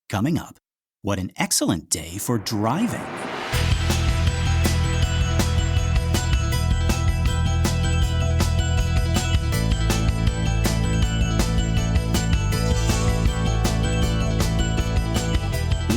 Coming up, what an excellent day for driving.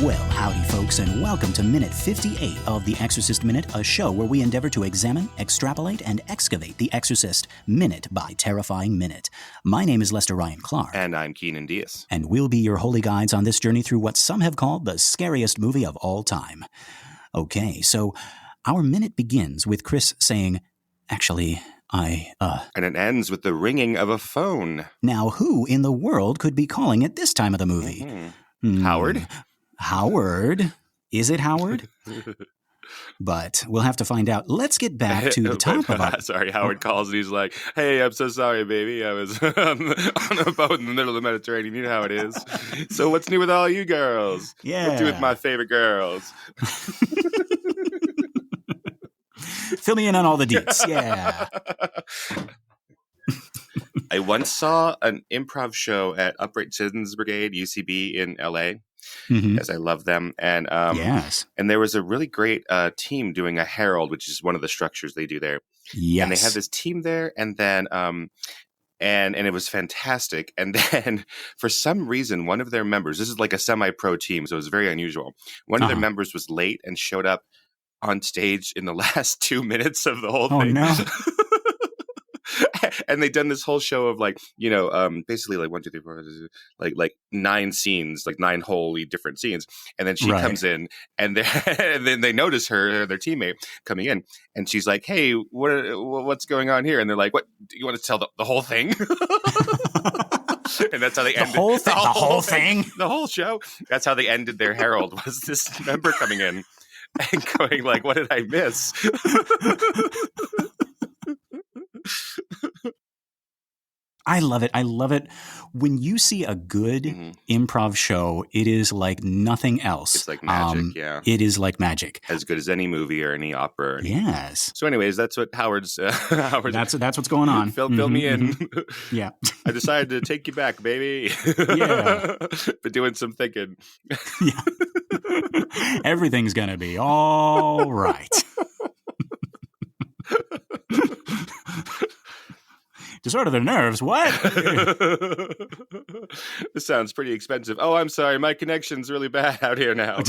Well, howdy folks, and welcome to Minute 58 of the Exorcist Minute, a show where we endeavor to examine, extrapolate, and excavate the Exorcist minute by terrifying minute. My name is Lester Ryan Clark. And I'm Keenan Diaz. And we'll be your holy guides on this journey through what some have called the scariest movie of all time. Okay, so our minute begins with Chris saying, actually, And it ends with the ringing of a phone. Now, who in the world could be calling at this time of the movie? Howard? Howard? Is it Howard? But we'll have to find out. Let's get back to the top of our... Sorry, Howard calls and he's like, hey, I'm so sorry, baby. I was on a boat in the middle of the Mediterranean. You know how it is. So what's new with all you girls? Yeah. What's new with my favorite girls? Fill me in on all the deets. Yeah. I once saw an improv show at Upright Citizens Brigade, UCB, in LA. As I love them. And yes. And there was a really great team doing a herald, which is one of the structures they do there. Yes. And they had this team there, and then and it was fantastic. And then for some reason, one of their members, this is like a semi-pro team, so it was very unusual. One of their members was late and showed up on stage in the last 2 minutes of the whole thing. Oh, no. And they'd done this whole show of basically like 1, 2, 3, 4, like 9 scenes, like 9 wholly different scenes. And then she comes in, and then they notice her, their teammate, coming in, and she's like, "Hey, what's going on here?" And they're like, "What? Do you want to tell the whole thing?" And that's how they ended the whole thing, the whole show. That's how they ended their herald. Was this member coming in and going like, "What did I miss?" I love it. I love it. When you see a good improv show, it is like nothing else. It's like magic, yeah. It is like magic. As good as any movie or any opera. Or anything. Yes. So anyways, that's what Howard's... That's what's going on. Fill me in. Yeah. I decided to take you back, baby. Yeah. Been doing some thinking. Yeah. Everything's going to be all right. Disorder the nerves. What? This sounds pretty expensive. Oh, I'm sorry. My connection's really bad out here now.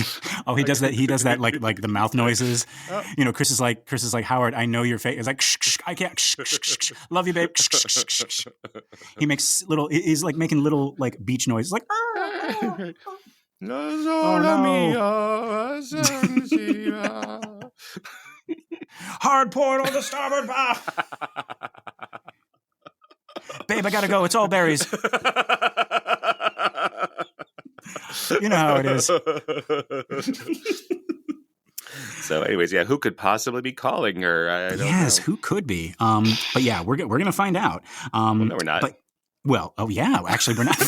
Oh, he does that. He does that like the mouth noises. Oh. You know, Chris is like, Howard, I know your face. It's like, shh, shh, I can't. Shh, shh, shh, shh. Love you, babe. Shh, shh, shh, shh. He makes he's like making little like beach noises. Like, oh, no. Hard port on the starboard bow. Babe, I gotta go. It's all berries. You know how it is. So, anyways, yeah, who could possibly be calling her? I don't know. Who could be? But yeah, we're gonna find out. Well, no, we're not. Actually, we're not.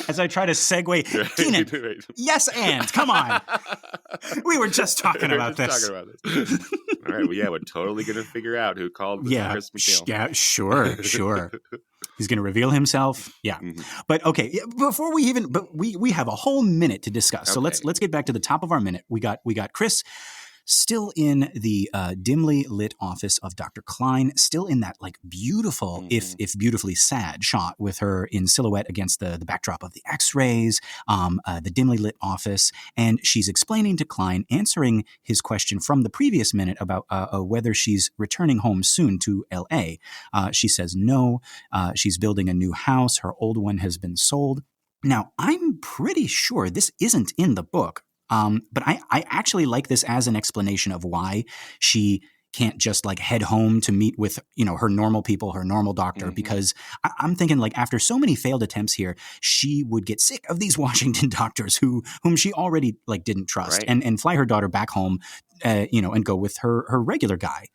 As I try to segue, Keenan, right. Yes, and come on. We were just talking about this. All right, well, yeah, we're totally going to figure out who called Chris McNeil. Yeah, sure. He's going to reveal himself. Yeah. But okay, before we even, we have a whole minute to discuss. So let's get back to the top of our minute. We got Chris still in the dimly lit office of Dr. Klein, still in that like beautiful, if beautifully sad shot with her in silhouette against the backdrop of the X-rays, the dimly lit office. And she's explaining to Klein, answering his question from the previous minute about whether she's returning home soon to L.A. She says no, she's building a new house. Her old one has been sold. Now, I'm pretty sure this isn't in the book. But I actually like this as an explanation of why she can't just like head home to meet with, her normal people, her normal doctor, because I'm thinking like after so many failed attempts here, she would get sick of these Washington doctors whom she already like didn't trust and fly her daughter back home, and go with her regular guy.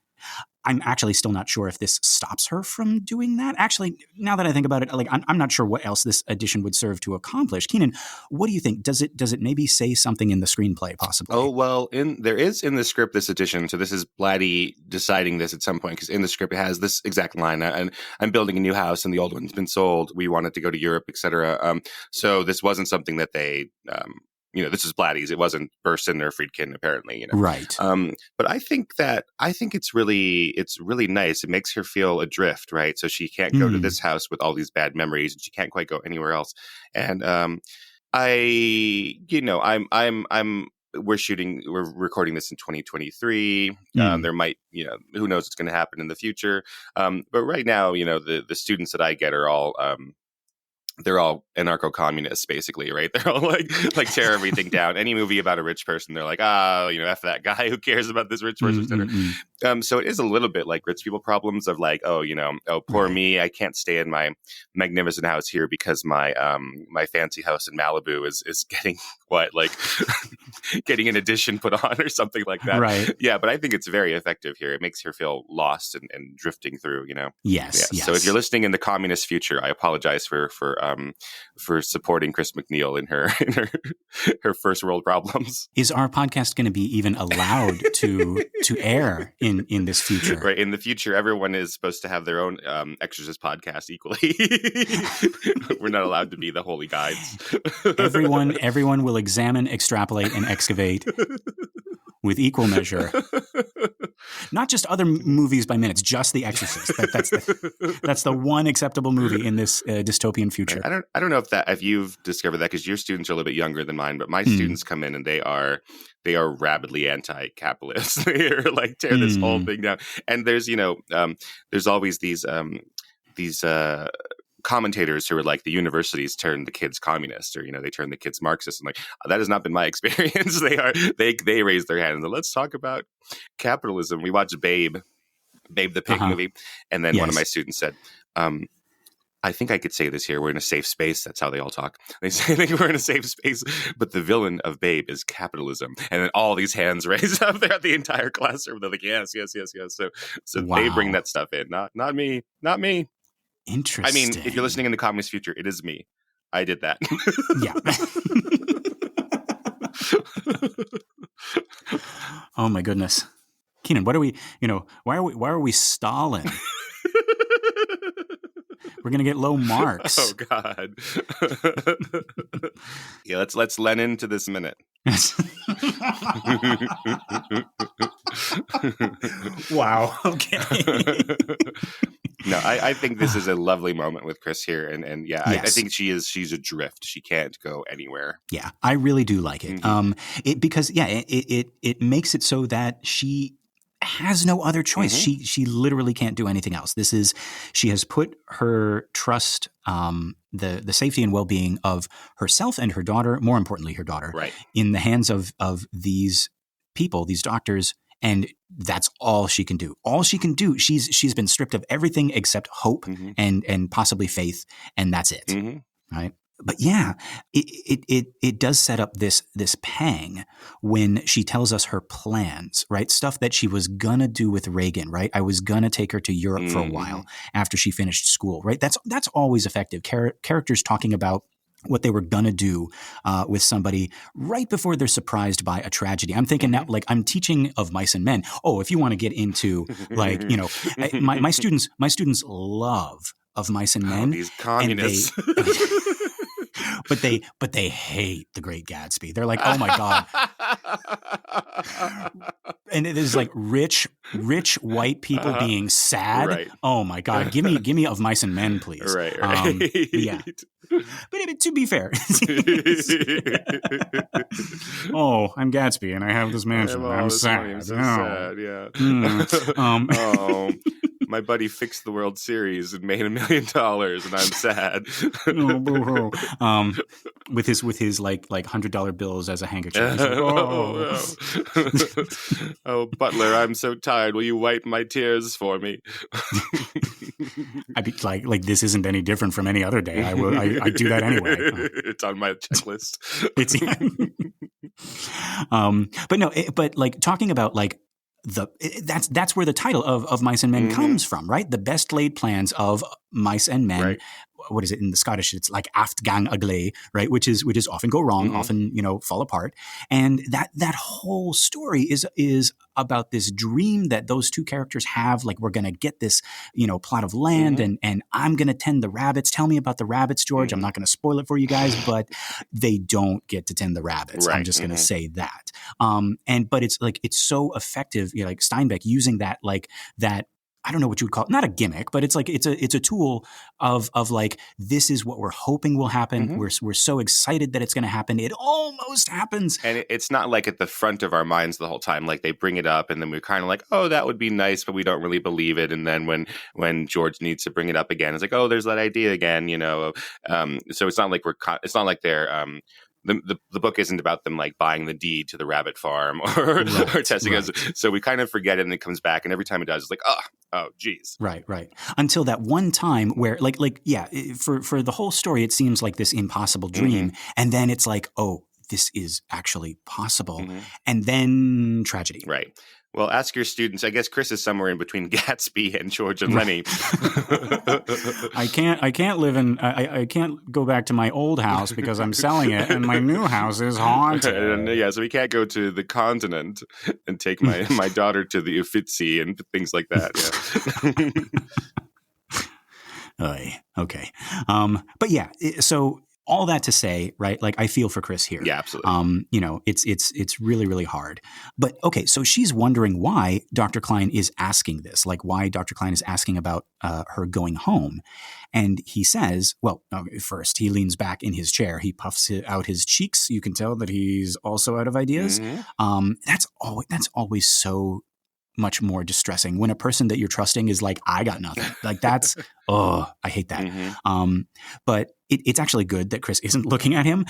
I'm actually still not sure if this stops her from doing that. Actually, now that I think about it, like I'm not sure what else this edition would serve to accomplish. Keenan, what do you think? Does it maybe say something in the screenplay possibly? Oh, well, there is in the script this edition. So this is Blatty deciding this at some point, because in the script it has this exact line, and I'm building a new house and the old one's been sold. We wanted to go to Europe, etc. So this wasn't something that they this is Blatty's. It wasn't Burstyn or Friedkin, apparently. Right. But I think it's really nice. It makes her feel adrift, right? So she can't go to this house with all these bad memories, and she can't quite go anywhere else. And we're recording this in 2023. There might, who knows what's going to happen in the future. But right now, the students that I get are all they're all anarcho-communists, basically, right? They're all like tear everything down. Any movie about a rich person, they're like, F that guy, who cares about this rich person? So it is a little bit like rich people problems of like, poor me, I can't stay in my magnificent house here because my fancy house in Malibu is getting getting an addition put on or something like that. Right. Yeah, but I think it's very effective here. It makes her feel lost and drifting through, Yes, yes. So if you're listening in the communist future, I apologize for supporting Chris McNeil in her first world problems. Is our podcast going to be even allowed to air in this future? Right. In the future, everyone is supposed to have their own Exorcist podcast equally. We're not allowed to be the holy guides. Everyone will examine, extrapolate, and excavate with equal measure. Not just other movies by minutes, just The Exorcist. That's the one acceptable movie in this dystopian future. I don't know if you've discovered that, because your students are a little bit younger than mine, but my students come in and they are rabidly anti-capitalist. They're like, tear this whole thing down. And there's there's always these commentators who are like, the universities turn the kids communist, or they turn the kids Marxist, and like, that has not been my experience. They raise their hand and let's talk about capitalism. We watched Babe the Pig movie, and then one of my students said, I think I could say this here. We're in a safe space. That's how they all talk. They say, I think we're in a safe space, but the villain of Babe is capitalism. And then all these hands raised up there at the entire classroom. They're like, yes. So wow. They bring that stuff in. Not me. Interesting. I mean, if you're listening in the communist future, it is me. I did that. Yeah. Oh my goodness. Keenan, what are we, why are we stalling? We're going to get low marks. Oh God. Yeah, let's Lenin to this minute. Wow. Okay. No, I think this is a lovely moment with Chris here, and yeah, yes. I think she's adrift. She can't go anywhere. Yeah, I really do like it. It makes it so that she has no other choice. She literally can't do anything else. She has put her trust, the safety and well-being of herself and her daughter, more importantly her daughter, right, in the hands of these people, these doctors. And that's all she can do. All she can do. She's been stripped of everything except hope and possibly faith, and that's it. Right. But yeah, it does set up this pang when she tells us her plans, right? Stuff that she was gonna do with Reagan, right? I was gonna take her to Europe for a while after she finished school, right? That's always effective. Characters talking about what they were gonna do with somebody right before they're surprised by a tragedy. I'm thinking now, like, I'm teaching of Mice and Men. Oh, if you want to get into like, my students love Of Mice and Men. These communists. But they hate The Great Gatsby. They're like, oh my God. And it is like rich white people being sad. Right. Oh my God. Give me Of Mice and Men, please. Right. Yeah. But to be fair, oh, I'm Gatsby and I have this mansion. I'm sad. I'm so sad. Yeah. My buddy fixed the World Series and made $1 million, and I'm sad. With his like $100 bills as a handkerchief. Like, oh, Butler, I'm so tired. Will you wipe my tears for me? I'd be like this isn't any different from any other day. I do that anyway. It's on my checklist. But no, but like talking about like that's where the title of Mice and Men comes from, right? The best laid plans of mice and men. Right. What is it in the Scottish? It's like aft gang ugly, right? Which is often go wrong, often fall apart. And that whole story is about this dream that those two characters have. Like, we're going to get this plot of land, and I'm going to tend the rabbits. Tell me about the rabbits, George. I'm not going to spoil it for you guys, but they don't get to tend the rabbits. Right. I'm just going to say that. But it's like, it's so effective. Like Steinbeck using that, like that. I don't know what you would call it, not a gimmick, but it's like it's a tool of like, this is what we're hoping will happen. We're so excited that it's going to happen. It almost happens, and it's not like at the front of our minds the whole time. Like, they bring it up, and then we're kind of like, oh, that would be nice, but we don't really believe it. And then when George needs to bring it up again, it's like, oh, there's that idea again. So it's not like it's not like they're. The book isn't about them like buying the deed to the rabbit farm or testing us. So we kind of forget it, and it comes back, and every time it does, it's like, oh, geez. Right. Until that one time where for the whole story, it seems like this impossible dream. And then it's like, oh, this is actually possible. And then tragedy. Right. Well, ask your students. I guess Chris is somewhere in between Gatsby and George and Lenny. I can't live in. I can't go back to my old house because I'm selling it, and my new house is haunted. So we can't go to the continent and take my daughter to the Uffizi and things like that. Yeah. Okay. But yeah. So. All that to say, right? Like, I feel for Chris here. Yeah, absolutely. It's really, really hard. But okay, so she's wondering why Dr. Klein is asking this, like why Dr. Klein is asking about her going home. And he says, well, first he leans back in his chair. He puffs out his cheeks. You can tell that he's also out of ideas. That's always so much more distressing when a person that you're trusting is like, I got nothing. Like, that's, I hate that. But it's actually good that Chris isn't looking at him.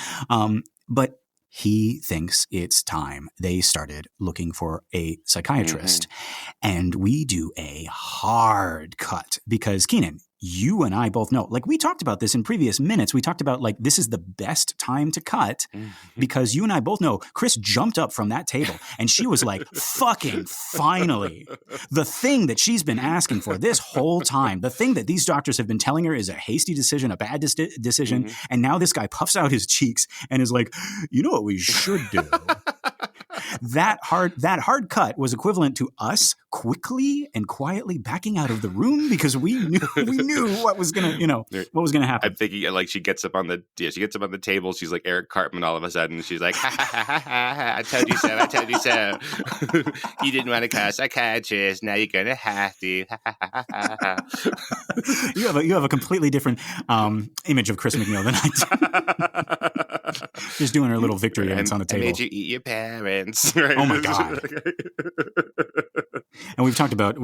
But he thinks it's time they started looking for a psychiatrist. And we do a hard cut because, Keenan, you and I both know, like, we talked about this in previous minutes. We talked about, like, this is the best time to cut because you and I both know Chris jumped up from that table and she was like, fucking finally, the thing that she's been asking for this whole time, the thing that these doctors have been telling her is a hasty decision, a bad decision. And now this guy puffs out his cheeks and is like, you know what we should do? That hard cut was equivalent to us quickly and quietly backing out of the room because we knew what was gonna happen. I'm thinking like she gets up on the table. She's like Eric Cartman all of a sudden. She's like, ha, ha, ha, ha, ha, I told you so. You didn't want to call a psychiatrist. Now you're gonna have to. You have a completely different image of Chris McNeil than I do. Just doing her little victory dance on the table. I made you eat your parents. Oh my God. And we've talked about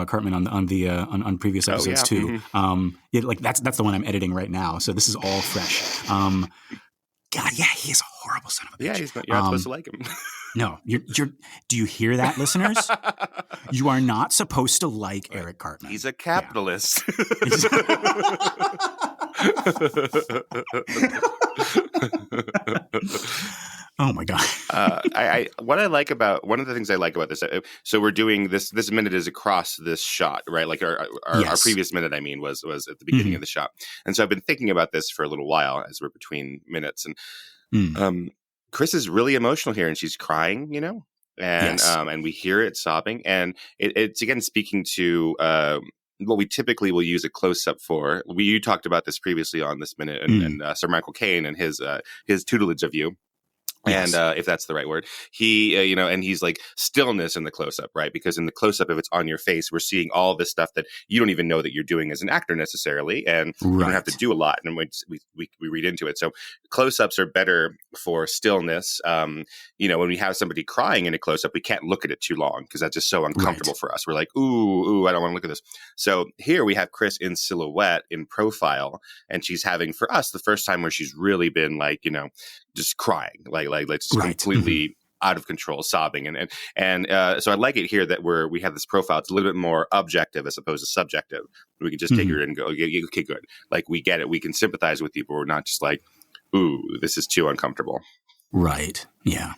Cartman on previous episodes too. Like that's the one I'm editing right now. So this is all fresh. God, yeah, he is a horrible son of a bitch. Yeah, you're not supposed to like him. No, you're. Do you hear that, listeners? You are not supposed to like Eric Cartman. He's a capitalist. Oh my God. One of the things I like about this, so we're doing this minute is across this shot, right? Like our previous minute, I mean, was at the beginning of the shot. And so I've been thinking about this for a little while as we're between minutes. And Chris is really emotional here and she's crying, and we hear it sobbing. And it's again speaking to what we typically will use a close-up for. You talked about this previously on this minute and Sir Michael Caine and his tutelage of you. Yes. And if that's the right word, he, and he's like stillness in the close-up, right? Because in the close-up, if it's on your face, we're seeing all this stuff that you don't even know that you're doing as an actor necessarily, and you don't have to do a lot, and we read into it. So close-ups are better for stillness. When we have somebody crying in a close-up, we can't look at it too long because that's just so uncomfortable for us. We're like, ooh, I don't want to look at this. So here we have Chris in silhouette, in profile, and she's having, for us, the first time where she's really been like, just crying, like just completely out of control, sobbing, and so I like it here that we have this profile. It's a little bit more objective as opposed to subjective. We can just take her in and go, okay, good. Like we get it. We can sympathize with you, but we're not just like, ooh, this is too uncomfortable. Right. Yeah.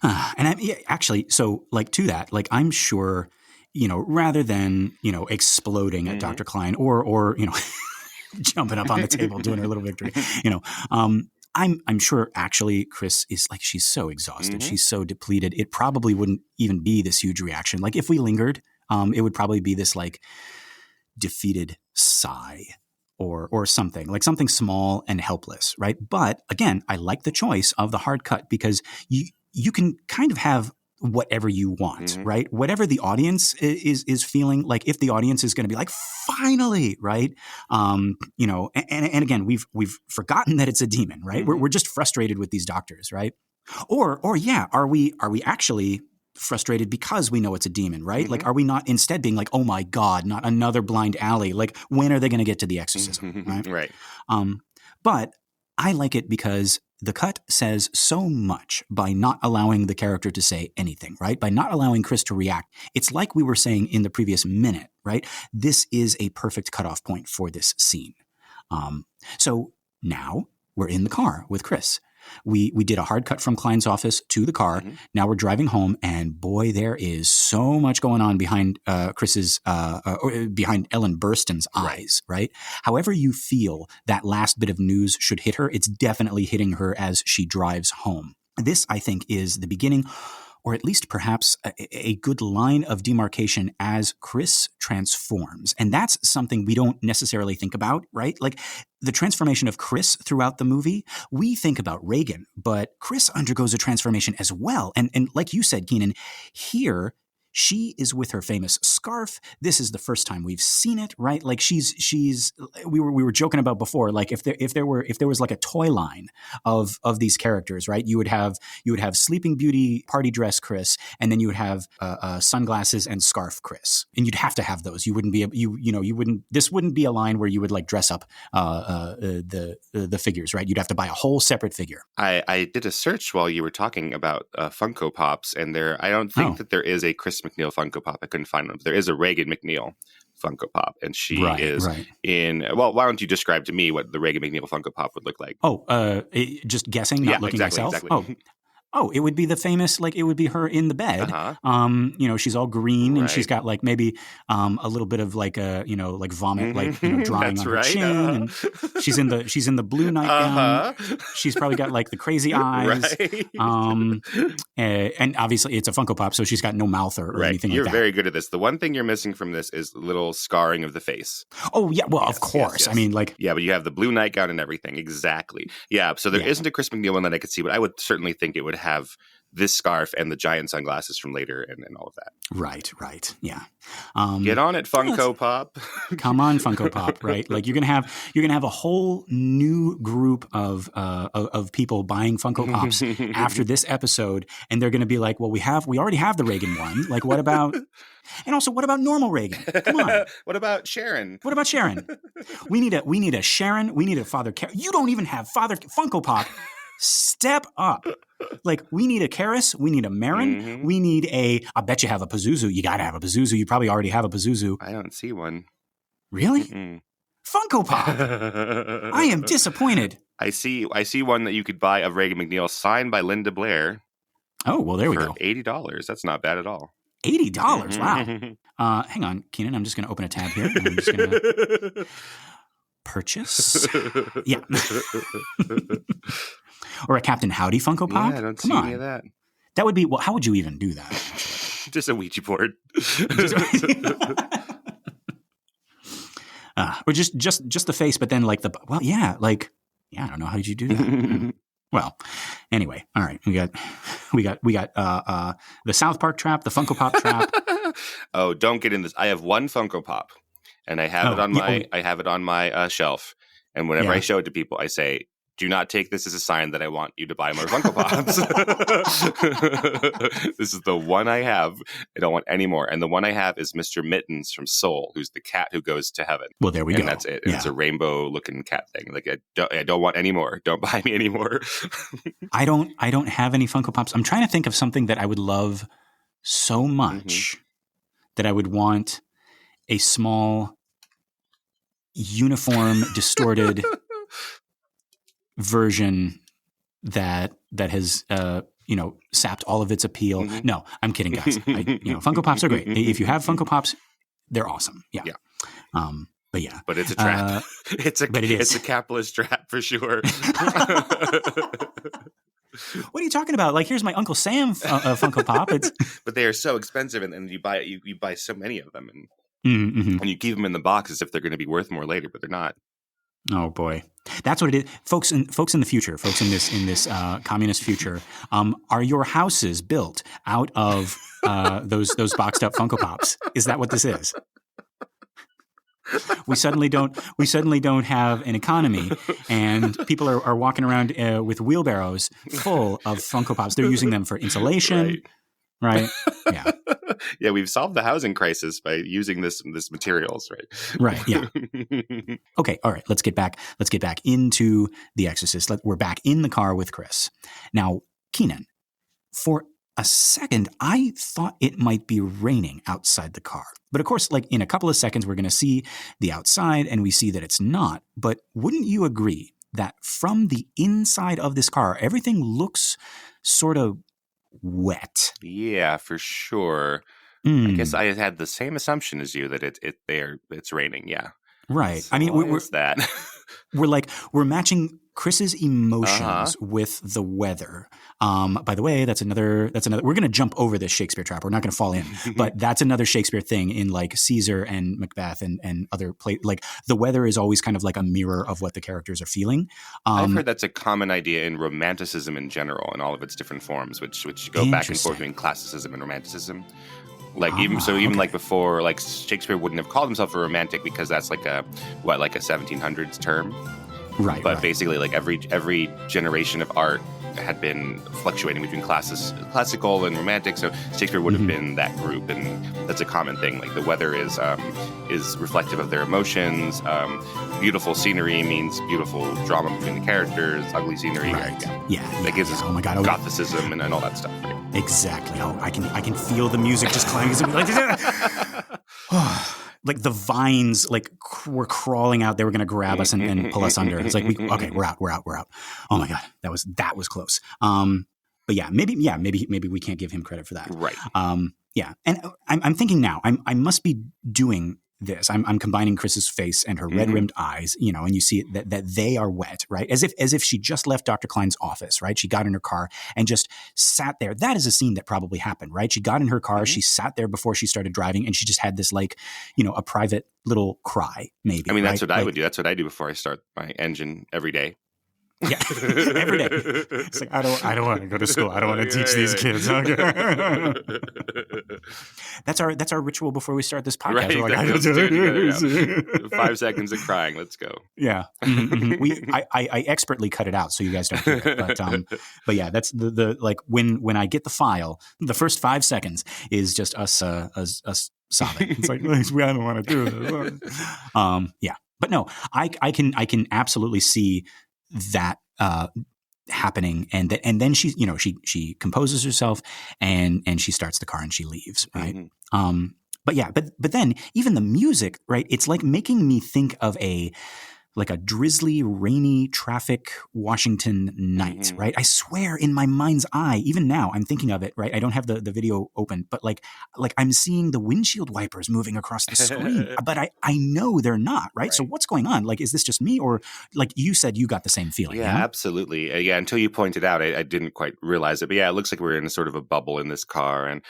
Actually, so like to that, like I'm sure, rather than, exploding at Dr. Klein or jumping up on the table, doing her little victory, I'm sure actually Chris is like, she's so exhausted. She's so depleted. It probably wouldn't even be this huge reaction. Like if we lingered, it would probably be this like defeated sigh or something, like something small and helpless, right? But again, I like the choice of the hard cut because you can kind of have whatever you want, right? Whatever the audience is feeling, like if the audience is going to be like, finally, right? And again, we've forgotten that it's a demon, right? We're just frustrated with these doctors, right? Or yeah, are we actually frustrated because we know it's a demon, right? Like, are we not instead being like, oh my God, not another blind alley? Like, when are they going to get to the exorcism, right? Right. But I like it because the cut says so much by not allowing the character to say anything, right? By not allowing Chris to react. It's like we were saying in the previous minute, right? This is a perfect cutoff point for this scene. So now we're in the car with Chris. We did a hard cut from Klein's office to the car. Now we're driving home, and boy, there is so much going on behind behind Ellen Burstyn's eyes, right? However you feel that last bit of news should hit her, it's definitely hitting her as she drives home. This, I think, is the beginning, or at least perhaps a good line of demarcation as Chris transforms. And that's something we don't necessarily think about, right? Like the transformation of Chris throughout the movie, we think about Reagan, but Chris undergoes a transformation as well. And like you said, Keenan, here she is with her famous scarf. This is the first time we've seen it, right? Like we were joking about before, like if there was like a toy line of these characters, right? You would have Sleeping Beauty party dress Chris, and then you would have sunglasses and scarf Chris, and you'd have to have those. You wouldn't be this wouldn't be a line where you would like dress up the figures, right? You'd have to buy a whole separate figure. I did a search while you were talking about Funko Pops, and I don't think that there is a Chris McNeil Funko Pop. I couldn't find one. But there is a Reagan McNeil Funko Pop, and she is in. Well, why don't you describe to me what the Reagan McNeil Funko Pop would look like? Just guessing, not looking myself. Exactly. It would be the famous, like it would be her in the bed. She's all green and she's got like maybe a little bit of like like vomit, like drying on her chin. And she's in the blue nightgown. She's probably got like the crazy eyes. And obviously it's a Funko Pop, so she's got no mouth or anything You're like that. You're very good at this. The one thing you're missing from this is little scarring of the face. Oh yeah, well of course. Yes. I mean, like but you have the blue nightgown and everything. Exactly. Yeah. So there isn't a Chris McNeil one that I could see, but I would certainly think it would have this scarf and the giant sunglasses from later and all of that. Right. Yeah. Get on it, Funko Pop. Come on, Funko Pop. Right. Like you're gonna have a whole new group of people buying Funko Pops after this episode, and they're gonna be like, well, we already have the Reagan one. Like, what about? And also, what about normal Reagan? Come on. What about Sharon? We need a Sharon. We need a Father. You don't even have Father Funko Pop. Step up. Like, we need a Karis. We need a Marin. We need I bet you have a Pazuzu. You got to have a Pazuzu. You probably already have a Pazuzu. I don't see one. Really? Funko Pop. I am disappointed. I see one that you could buy of Reagan McNeil signed by Linda Blair. Oh, well, there we go. $80. That's not bad at all. $80? Wow. Hang on, Keenan. I'm just going to open a tab here. I'm just going to purchase. Yeah. Or a Captain Howdy Funko Pop? Yeah, I don't see any of that. That would be, well, how would you even do that? Just a Ouija board. Or just the face, but then like I don't know. How did you do that? Well, anyway, all right. We got the South Park trap, the Funko Pop trap. Oh, don't get in this. I have one Funko Pop, and I have it on my shelf. And whenever I show it to people, I say, do not take this as a sign that I want you to buy more Funko Pops. This is the one I have. I don't want any more. And the one I have is Mr. Mittens from Soul, who's the cat who goes to heaven. Well, there we go. And that's it. Yeah. It's a rainbow-looking cat thing. Like I don't want any more. Don't buy me any more. I don't have any Funko Pops. I'm trying to think of something that I would love so much that I would want a small, uniform, distorted version that has sapped all of its appeal. No, I'm kidding, guys. Funko Pops are great. If you have Funko Pops, they're awesome. Yeah. But yeah. But it's a trap. It's a capitalist trap for sure. What are you talking about? Like, here's my Uncle Sam Funko Pop. But they are so expensive, and you buy so many of them, and you keep them in the box as if they're going to be worth more later, but they're not. Oh boy, that's what it is, folks in the future, folks in this communist future. Are your houses built out of those boxed up Funko Pops? Is that what this is? We suddenly don't have an economy, and people are walking around with wheelbarrows full of Funko Pops. They're using them for insulation, right? Yeah. Yeah, we've solved the housing crisis by using this materials, right? Right. Yeah. Okay. All right. Let's get back into The Exorcist. We're back in the car with Chris. Now, Keenan, for a second, I thought it might be raining outside the car. But of course, like in a couple of seconds, we're going to see the outside and we see that it's not. But wouldn't you agree that from the inside of this car, everything looks sort of wet? Yeah, for sure. I guess I had the same assumption as you that it's raining. Yeah. Right. So I mean, we're matching Chris's emotions with the weather. By the way, that's another. We're going to jump over this Shakespeare Trap. We're not going to fall in, but that's another Shakespeare thing in like Caesar and Macbeth and other plays. Like the weather is always kind of like a mirror of what the characters are feeling. I've heard that's a common idea in Romanticism in general, in all of its different forms, which go back and forth between Classicism and Romanticism. Like even like before, like Shakespeare wouldn't have called himself a romantic because that's like a 1700s term. Right. But basically, like every generation of art had been fluctuating between classical and romantic. So Shakespeare would have been that group, and that's a common thing. Like the weather is reflective of their emotions. Beautiful scenery means beautiful drama between the characters. Ugly scenery, right? Yeah. That gives us Gothicism and all that stuff. Right? Exactly. Oh, I can feel the music just climbing. Like the vines, like were crawling out. They were going to grab us and pull us under. It's like, we're out. Oh my God, that was close. But yeah, maybe we can't give him credit for that. Right. Yeah. And I'm thinking now, I must be doing this. I'm combining Chris's face and her red-rimmed eyes, and you see that they are wet, right? As if she just left Dr. Klein's office, right? She got in her car and just sat there. That is a scene that probably happened, right? She got in her car, she sat there before she started driving, and she just had this a private little cry, maybe. I mean, that's what I would do. That's what I do before I start my engine every day. Yeah, every day. It's like, I don't want to go to school. I don't want to teach these kids. That's our ritual before we start this podcast. Right. We're like, 5 seconds of crying. Let's go. Yeah. I expertly cut it out so you guys don't hear it. But yeah, that's the like when I get the file, the first 5 seconds is just us sobbing. It's like, I don't want to do this. Yeah. But no, I can absolutely see that happening, and then she composes herself and she starts the car and she leaves, right? But then even the music, right? It's like making me think of a drizzly, rainy traffic Washington night, right? I swear in my mind's eye, even now I'm thinking of it, right? I don't have the video open, but like I'm seeing the windshield wipers moving across the screen, but I know they're not, right? So what's going on? Like, is this just me, or like you said, you got the same feeling? Yeah, absolutely. Yeah, until you pointed out, I didn't quite realize it, but yeah, it looks like we're in a sort of a bubble in this car. And,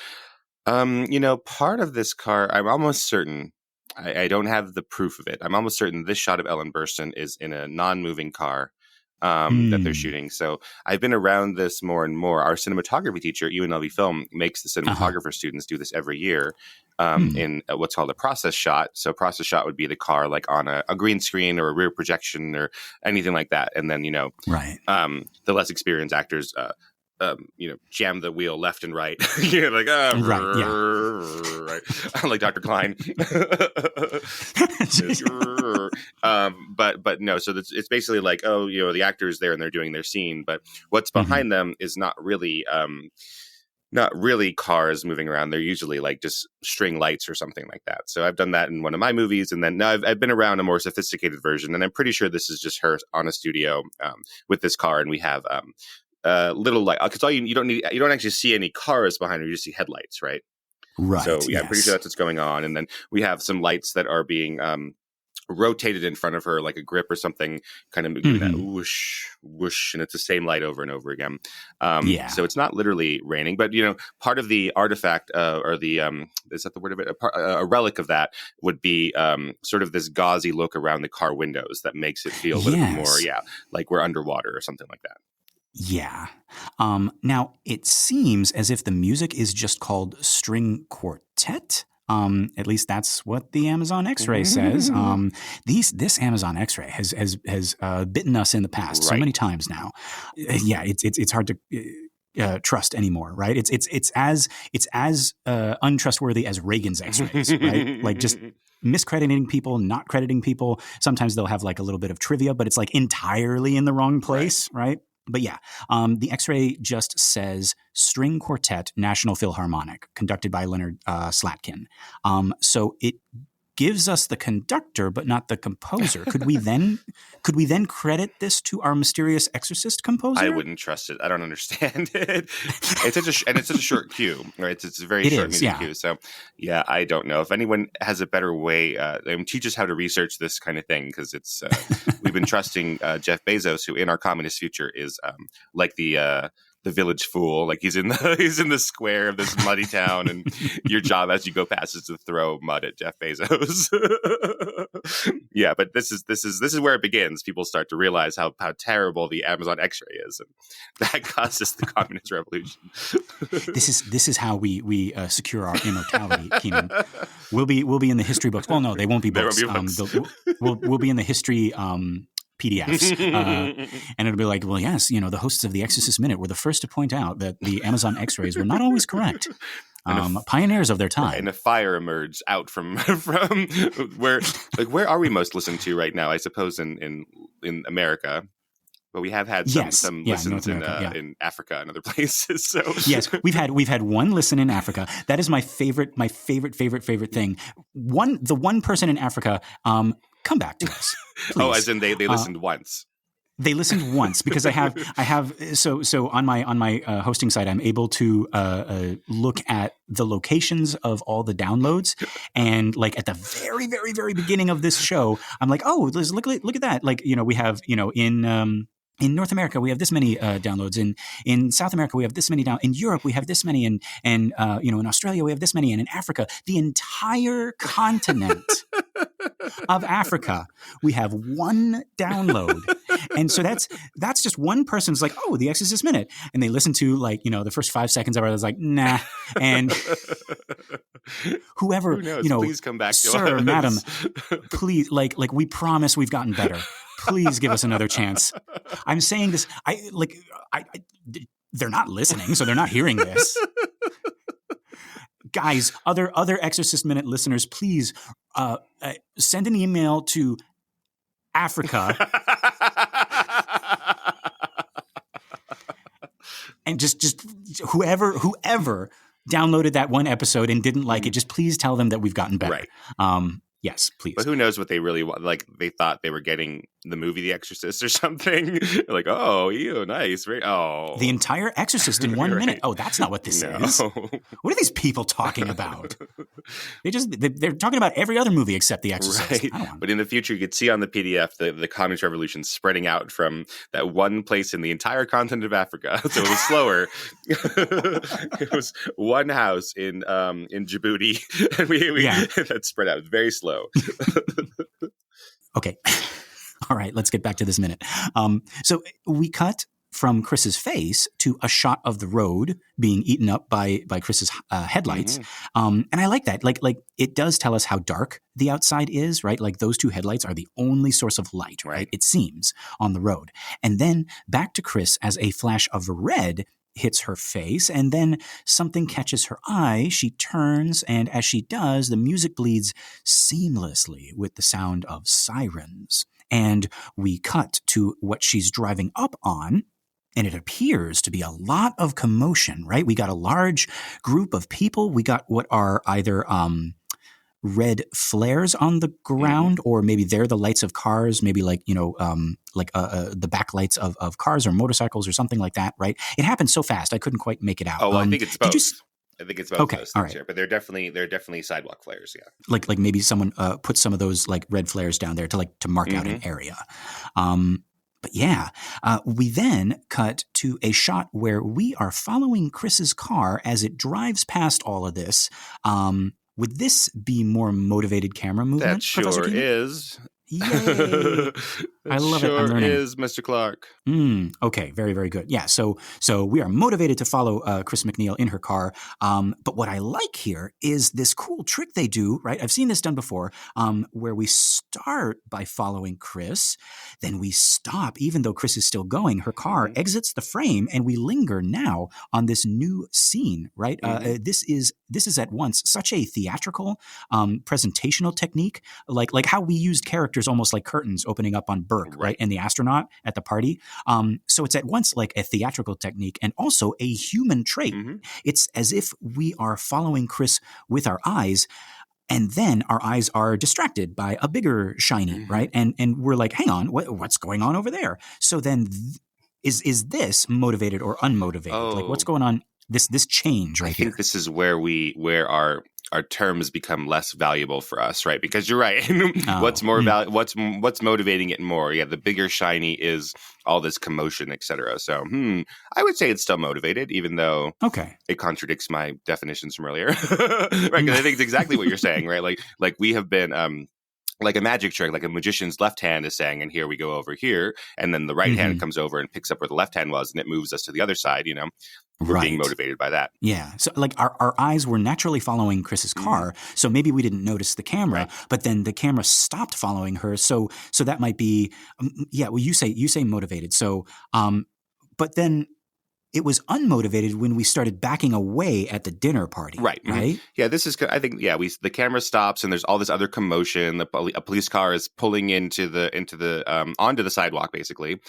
part of this car, I'm almost certain, I don't have the proof of it. I'm almost certain this shot of Ellen Burstyn is in a non-moving car that they're shooting. So I've been around this more and more. Our cinematography teacher at UNLV Film makes the cinematographer students do this every year in what's called a process shot. So process shot would be the car like on a green screen or a rear projection or anything like that. And then, the less experienced actors jam the wheel left and right. Like, right. Like Dr. Klein. But no, so it's basically like, the actor's there and they're doing their scene, but what's behind them is not really cars moving around. They're usually like just string lights or something like that. So I've done that in one of my movies, and then now I've been around a more sophisticated version, and I'm pretty sure this is just her on a studio with this car, and we have little light, because you don't actually see any cars behind her. You just see headlights, right? Right. So yeah, I'm pretty sure that's what's going on. And then we have some lights that are being rotated in front of her, like a grip or something, kind of doing that whoosh, whoosh, and it's the same light over and over again. So it's not literally raining, but part of the artifact or the is that the word of it? A relic of that would be sort of this gauzy look around the car windows that makes it feel a little bit more, like we're underwater or something like that. Yeah. Now, it seems as if the music is just called string quartet. At least that's what the Amazon X-ray says. This Amazon X-ray has bitten us in the past so many times now. Yeah, it's hard to trust anymore, right? It's as untrustworthy as Reagan's X-rays, right? Like just miscrediting people, not crediting people. Sometimes they'll have like a little bit of trivia, but it's like entirely in the wrong place, right? But yeah, the X-ray just says String Quartet National Philharmonic, conducted by Leonard Slatkin. So it gives us the conductor, but not the composer. Could we then credit this to our mysterious Exorcist composer? I wouldn't trust it. I don't understand it. It's such a short cue, right? It's a very short music cue. So yeah, I don't know if anyone has a better way. Teach us how to research this kind of thing, because it's we've been trusting Jeff Bezos, who in our communist future is like the village fool, like he's in the square of this muddy town, and your job as you go past is to throw mud at Jeff Bezos. Yeah, but this is where it begins. People start to realize how terrible the Amazon X-ray is, and that causes the communist revolution. This is how we secure our immortality, Keenan. We'll be in the history books. Well, no, they won't be books. We'll be in the history PDFs. And it'll be like, well, yes, the hosts of the Exorcist Minute were the first to point out that the Amazon X-rays were not always correct. Pioneers of their time. And a fire emerged out from where are we most listened to right now? I suppose in America. But we have had some listens in Africa and other places. So yes, we've had one listen in Africa. That is my favorite thing. The one person in Africa, come back to us. Please. Oh, as in they listened once. They listened once, because I have so on my hosting site, I'm able to look at the locations of all the downloads, and like at the very, very, very beginning of this show, I'm like, oh, look at that. Like, we have, in North America, we have this many downloads. In South America, we have this many in Europe, we have this many. And in Australia, we have this many. And in Africa, the entire continent of Africa, we have one download. And so that's just one person's like, oh, the Exorcist Minute. And they listen to the first 5 seconds of it. I was like, nah. And whoever, who knows? Please come back to sir, us. madam, please, like we promise we've gotten better. Please give us another chance. I'm saying this. They're not listening, so they're not hearing this. Guys, other Exorcist Minute listeners, please send an email to Africa, and just whoever downloaded that one episode and didn't like it, just please tell them that we've gotten better. Right. Yes, please. But who knows what they really want? Like, they thought they were getting the movie The Exorcist or something. Like, oh, ew, nice. Right? Oh. The entire Exorcist in 1 minute. Oh, that's not what this is. What are these people talking about? They're talking about every other movie except The Exorcist. Right. But in the future, you could see on the PDF the communist revolution spreading out from that one place in the entire continent of Africa. So it was slower. It was one house in Djibouti. And that spread out. It was very slow. Okay. All right, let's get back to this minute. So we cut from Chris's face to a shot of the road being eaten up by Chris's headlights. And I like that. Like it does tell us how dark the outside is, right? Like those two headlights are the only source of light, right? It seems, on the road. And then back to Chris as a flash of red hits her face, and then something catches her eye. She turns, and as she does, the music bleeds seamlessly with the sound of sirens. And we cut to what she's driving up on, and it appears to be a lot of commotion, right? We got a large group of people. We got what are either red flares on the ground, or maybe they're the lights of cars, maybe like, the backlights of cars or motorcycles or something like that, right? It happened so fast, I couldn't quite make it out. I think it's both. I think it's both okay, of those all things right. here, but they're definitely sidewalk flares. Yeah, like maybe someone put some of those like red flares down there to mark out an area. But yeah, we then cut to a shot where we are following Chris's car as it drives past all of this. Would this be more motivated camera movement? That sure is. Yay! I love it. I'm learning. Is Mr. Clark. Okay, very, very good. Yeah, so we are motivated to follow Chris MacNeil in her car. But what I like here is this cool trick they do, right? I've seen this done before, where we start by following Chris, then we stop, even though Chris is still going. Her car exits the frame, and we linger now on this new scene, right? This is at once such a theatrical, presentational technique, like how we used characters almost like curtains opening up on Burke, right? And the astronaut at the party. So it's at once like a theatrical technique and also a human trait. It's as if we are following Chris with our eyes, and then our eyes are distracted by a bigger shiny, right? And we're like, hang on, what's going on over there? So then is this motivated or unmotivated? Like what's going on? This change right here. I think this is where our terms become less valuable for us, right? Because you're right. What's more what's motivating it more? Yeah, the bigger shiny is all this commotion, etc. So, I would say it's still motivated, even though it contradicts my definitions from earlier, right? Because I think it's exactly what you're saying, right? Like we have been. Like a magic trick, like a magician's left hand is saying, and here we go over here. And then the right hand comes over and picks up where the left hand was, and it moves us to the other side, We're being motivated by that. Yeah. So like our eyes were naturally following Chris's car. So maybe we didn't notice the camera, but then the camera stopped following her. So that might be, well, you say motivated. So, but then it was unmotivated when we started backing away at the dinner party. Right. Yeah, this is, I think, the camera stops and there's all this other commotion. A police car is pulling onto the sidewalk, basically.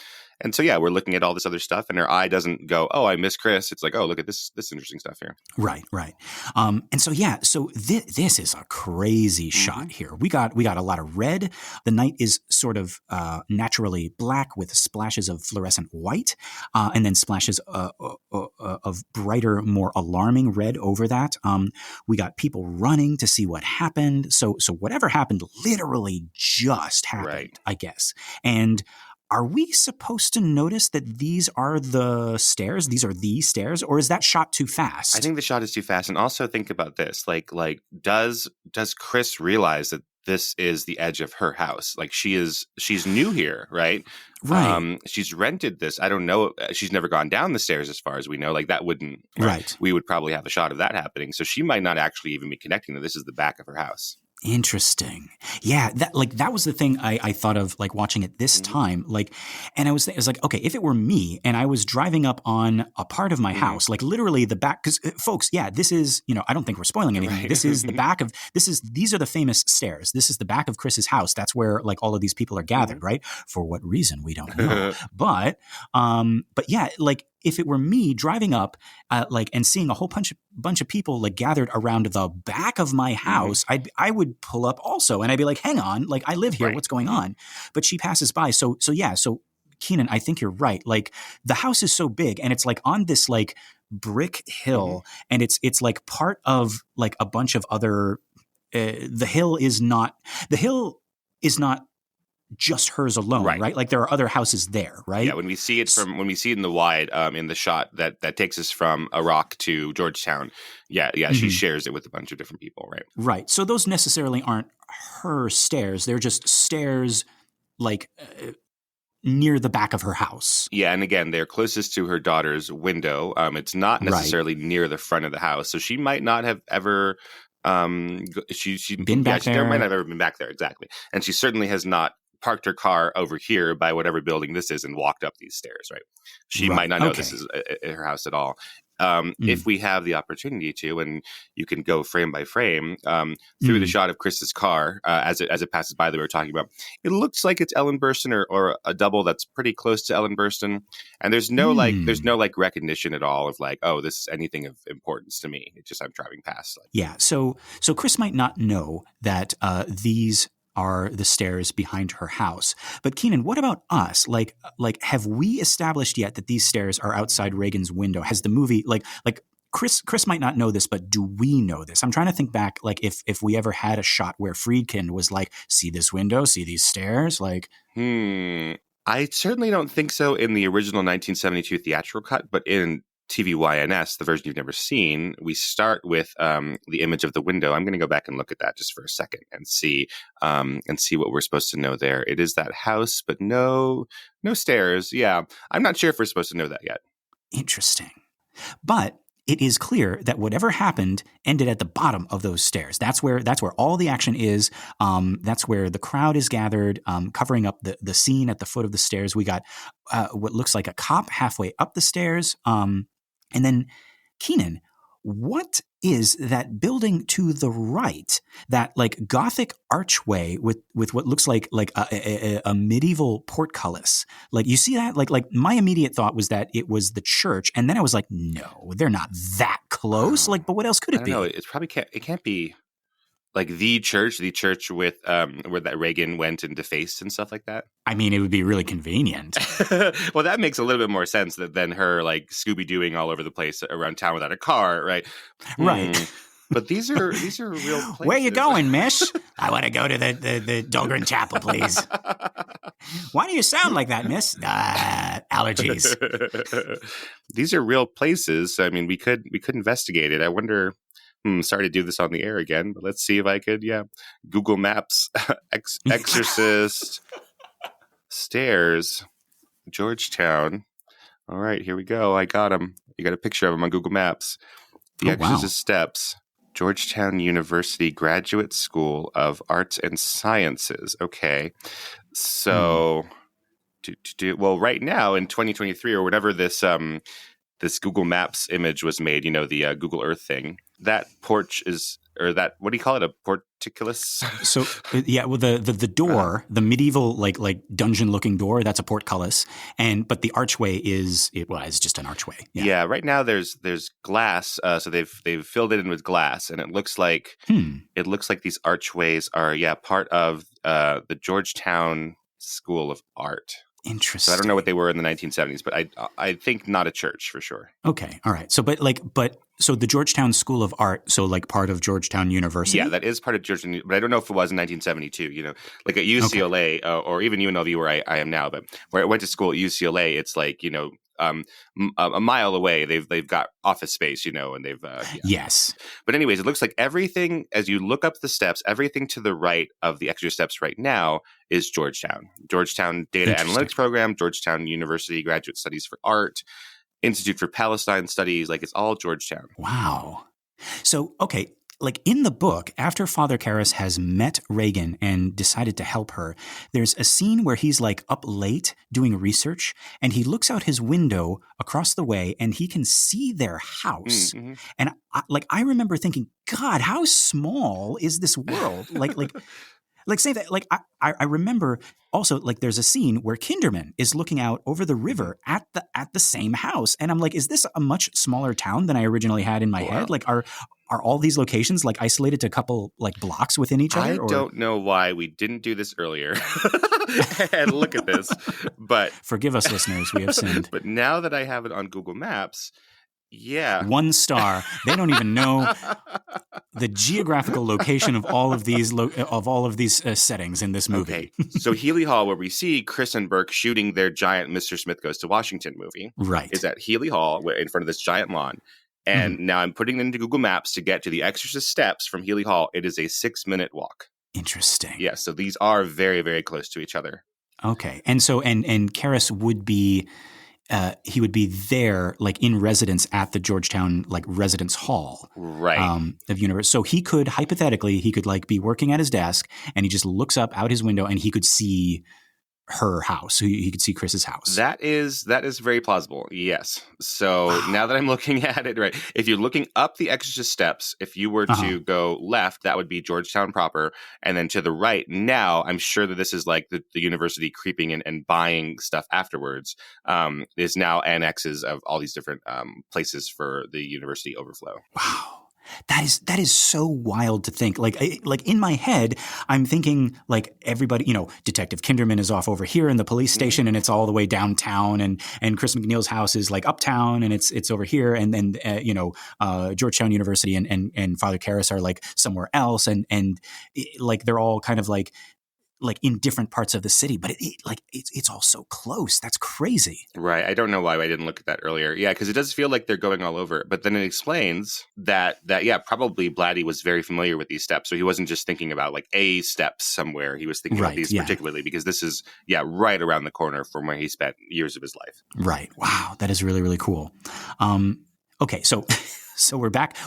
And so, we're looking at all this other stuff, and our eye doesn't go, oh, I miss Chris. It's like, oh, look at this interesting stuff here. Right. And so, this is a crazy shot here. We got a lot of red. The night is sort of naturally black with splashes of fluorescent white, and then splashes of brighter, more alarming red over that. We got people running to see what happened. So whatever happened literally just happened, I guess. And are we supposed to notice that these are the stairs? These are the stairs, or is that shot too fast? I think the shot is too fast. And also think about this: like does Chris realize that this is the edge of her house? Like she's new here, right? Right. She's rented this. I don't know. She's never gone down the stairs, as far as we know. Like that wouldn't. Right. We would probably have a shot of that happening. So she might not actually even be connecting that this is the back of her house. Interesting. Yeah, that was the thing I thought of, like, watching it this time. Like, and I was like, okay, if it were me and I was driving up on a part of my house, like literally the back, because folks, this is, I don't think we're spoiling anything. Right. This is the back of, these are the famous stairs. This is the back of Chris's house. That's where like all of these people are gathered, right? For what reason, we don't know. But yeah, like, if it were me driving up, and seeing a whole bunch of people like gathered around the back of my house, I would pull up also, and I'd be like, "Hang on, like I live here. What's going on?" But she passes by, so Keenan, I think you're right. Like the house is so big, and it's like on this like brick hill, and it's like part of like a bunch of other. The hill is not just hers alone, right? Like there are other houses there, right? Yeah, when we see it in the wide, in the shot that takes us from Iraq to Georgetown, she shares it with a bunch of different people, right? Right. So those necessarily aren't her stairs; they're just stairs, like near the back of her house. Yeah, and again, they're closest to her daughter's window. It's not necessarily near the front of the house, so she might not have ever. She been back there. She might not have ever been back there, exactly, and she certainly has not parked her car over here by whatever building this is and walked up these stairs, right? She might not know this is her house at all. if we have the opportunity to, and you can go frame by frame through the shot of Chris's car as it passes by that we were talking about, it looks like it's Ellen Burstyn or a double that's pretty close to Ellen Burstyn, and there's no recognition at all of like, oh, this is anything of importance to me. It's just I'm driving past. Yeah. So Chris might not know that these are the stairs behind her house. But Keenan, what about us? Like, have we established yet that these stairs are outside Reagan's window? Has the movie like Chris might not know this, but do we know this? I'm trying to think back, like if we ever had a shot where Friedkin was like, see this window, see these stairs, like. I certainly don't think so in the original 1972 theatrical cut, but in TVYNS, the version you've never seen, we start with the image of the window. I'm going to go back and look at that just for a second and see what we're supposed to know there. It is that house, but no stairs. Yeah, I'm not sure if we're supposed to know that yet. Interesting. But it is clear that whatever happened ended at the bottom of those stairs. That's where all the action is. That's where the crowd is gathered, covering up the scene at the foot of the stairs. We got what looks like a cop halfway up the stairs. And then, Keenan, what is that building to the right? That like Gothic archway with what looks like a medieval portcullis. Like, you see that? Like my immediate thought was that it was the church, and then I was like, no, they're not that close. Like, but what else could it be? No, it probably can't. It can't be like the church with where that Reagan went and defaced and stuff like that. I mean, it would be really convenient. Well, that makes a little bit more sense than her like Scooby-Dooing all over the place around town without a car, right? Right. But these are real places. Where you going, miss? I want to go to the Dahlgren Chapel, please. Why do you sound like that, miss? Allergies. These are real places. I mean, we could investigate it. I wonder. Sorry to do this on the air again, but let's see if I could, Google Maps, Exorcist, stairs, Georgetown. All right, here we go. I got them. You got a picture of them on Google Maps. The Exorcist steps, Georgetown University Graduate School of Arts and Sciences. Okay, so well, right now in 2023 or whatever this Google Maps image was made, the Google Earth thing. That porch is, or that, what do you call it? A portcullis? So yeah, well, the door, the medieval like dungeon looking door, that's a portcullis, but the archway is just an archway. Yeah. Right now there's glass, so they've filled it in with glass, and it looks like these archways are part of the Georgetown School of Art. Interesting. So I don't know what they were in the 1970s, but I think not a church for sure. Okay, all right. So so the Georgetown School of Art, so like part of Georgetown University. Yeah, that is part of Georgetown, but I don't know if it was in 1972. Like at UCLA or even UNLV where I am now, but where I went to school at UCLA, it's like a mile away. They've got office space, and they've Yes. But anyways, it looks like everything as you look up the steps, everything to the right of the Exorcist steps right now is Georgetown Data Analytics Program, Georgetown University Graduate Studies for Art, Institute for Palestine Studies. Like, it's all Georgetown. Wow. So okay. Like in the book, after Father Karras has met Reagan and decided to help her, there's a scene where he's like up late doing research, and he looks out his window across the way and he can see their house. Mm-hmm. And I remember thinking, God, how small is this world? Like say that, like I remember also, like, there's a scene where Kinderman is looking out over the river at the same house, and I'm like, is this a much smaller town than I originally had in my head? Like, are all these locations like isolated to a couple like blocks within each other? I don't know why we didn't do this earlier and look at this, but forgive us, listeners, we have sinned. But now that I have it on Google Maps. Yeah. 1 star. They don't even know the geographical location of all of these settings in this movie. Okay. So Healy Hall, where we see Chris and Burke shooting their giant Mr. Smith Goes to Washington movie, right, is at Healy Hall in front of this giant lawn. And now I'm putting it into Google Maps to get to the Exorcist steps from Healy Hall. It is a 6-minute walk. Interesting. Yeah. So these are very, very close to each other. Okay. And so and Karras would be he would be there, like in residence at the Georgetown, like residence hall, right, of university. So he could hypothetically, like be working at his desk, and he just looks up out his window, and he could see her house. So he could see Chris's house. That is very plausible. Yes. So now that I'm looking at it, right, if you're looking up the Exorcist steps, if you were to go left, that would be Georgetown proper. And then to the right, now I'm sure that this is like the university creeping in and buying stuff afterwards, is now annexes of all these different places for the university overflow. Wow. That is so wild to think. Like in my head, I'm thinking like everybody, Detective Kinderman is off over here in the police station, and it's all the way downtown, and Chris McNeil's house is like uptown, and it's over here, and then Georgetown University and Father Karras are like somewhere else, and like they're all kind of like in different parts of the city, but it's all so close. That's crazy. Right. I don't know why I didn't look at that earlier. Yeah, because it does feel like they're going all over. But then it explains that probably Blatty was very familiar with these steps. So he wasn't just thinking about like a step somewhere. He was thinking about these particularly because this is, right around the corner from where he spent years of his life. Right. Wow. That is really, really cool. Okay. So we're back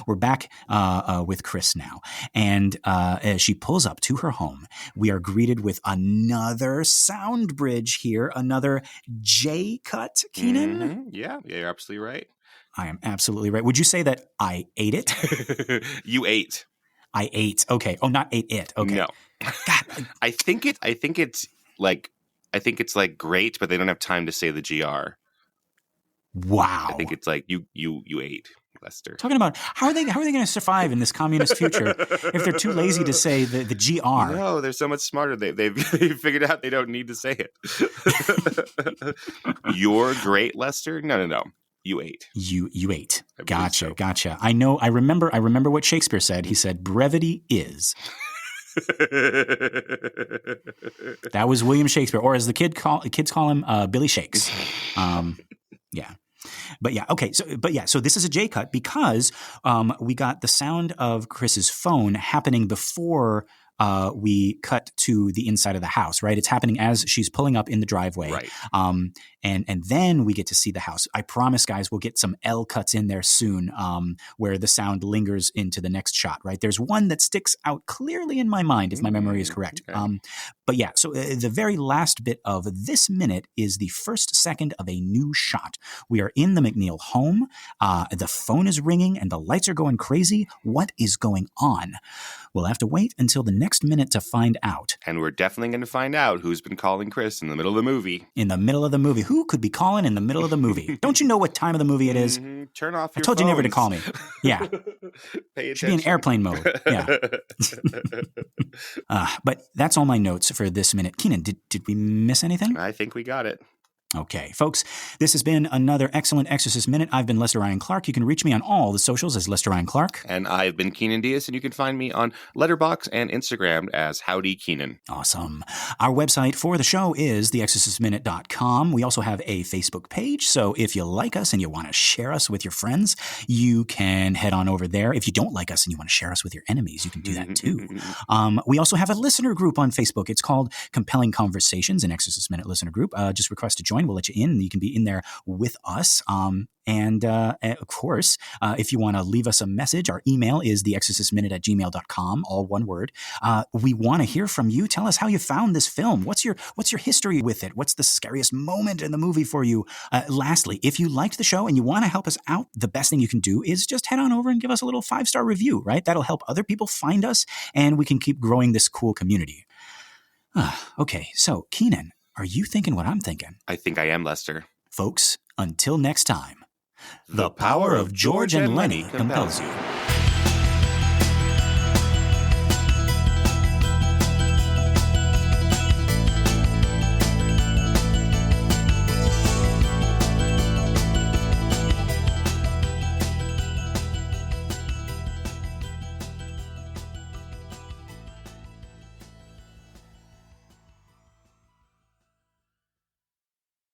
with Chris now. And as she pulls up to her home, we are greeted with another sound bridge here, another J cut, Keenan. Mm-hmm. Yeah, you're absolutely right. I am absolutely right. Would you say that I ate it? You ate. I ate. Okay. Oh, not ate it. Okay. No. God. I think it's like great, but they don't have time to say the GR. Wow. I think it's like you ate. Lester. Talking about how are they going to survive in this communist future if they're too lazy to say the GR? No, they're so much smarter. They've figured out they don't need to say it. You're great, Lester. No. You ate. You ate. Gotcha. I know. I remember what Shakespeare said. He said, "Brevity is." That was William Shakespeare, or as the kids call him, Billy Shakes. Yeah. But yeah, okay. So this is a J cut because we got the sound of Chris's phone happening before we cut to the inside of the house, right? It's happening as she's pulling up in the driveway. Right. And then we get to see the house. I promise, guys, we'll get some L cuts in there soon where the sound lingers into the next shot, right? There's one that sticks out clearly in my mind, if my memory is correct. Okay. But yeah, so the very last bit of this minute is the first second of a new shot. We are in the McNeil home. The phone is ringing and the lights are going crazy. What is going on? We'll have to wait until the next minute to find out. And we're definitely going to find out who's been calling Chris in the middle of the movie. In the middle of the movie. Who could be calling in the middle of the movie? Don't you know what time of the movie it is? Mm-hmm. Turn off your I told phones. you never to call me. Yeah. Pay attention. Should be in airplane mode. Yeah. But that's all my notes for this minute. Keenan, did we miss anything? I think we got it. Okay, folks, this has been another excellent Exorcist Minute. I've been Lester Ryan Clark. You can reach me on all the socials as Lester Ryan Clark. And I've been Keenan Diaz, and you can find me on Letterboxd and Instagram as Howdy Keenan. Awesome. Our website for the show is theexorcistminute.com. We also have a Facebook page, so if you like us and you want to share us with your friends, you can head on over there. If you don't like us and you want to share us with your enemies, you can do that too. We also have a listener group on Facebook. It's called Compelling Conversations, an Exorcist Minute listener group. Just request to join. We'll let you in, and you can be in there with us. And of course, if you want to leave us a message, our email is theexorcistminute@gmail.com, all one word. We want to hear from you. Tell us how you found this film. What's your history with it? What's the scariest moment in the movie for you? Lastly, if you liked the show and you want to help us out, the best thing you can do is just head on over and give us a little 5-star review, right? That'll help other people find us, and we can keep growing this cool community. Okay, so Keenan, are you thinking what I'm thinking? I think I am, Lester. Folks, until next time, the power of George and Lenny compels you.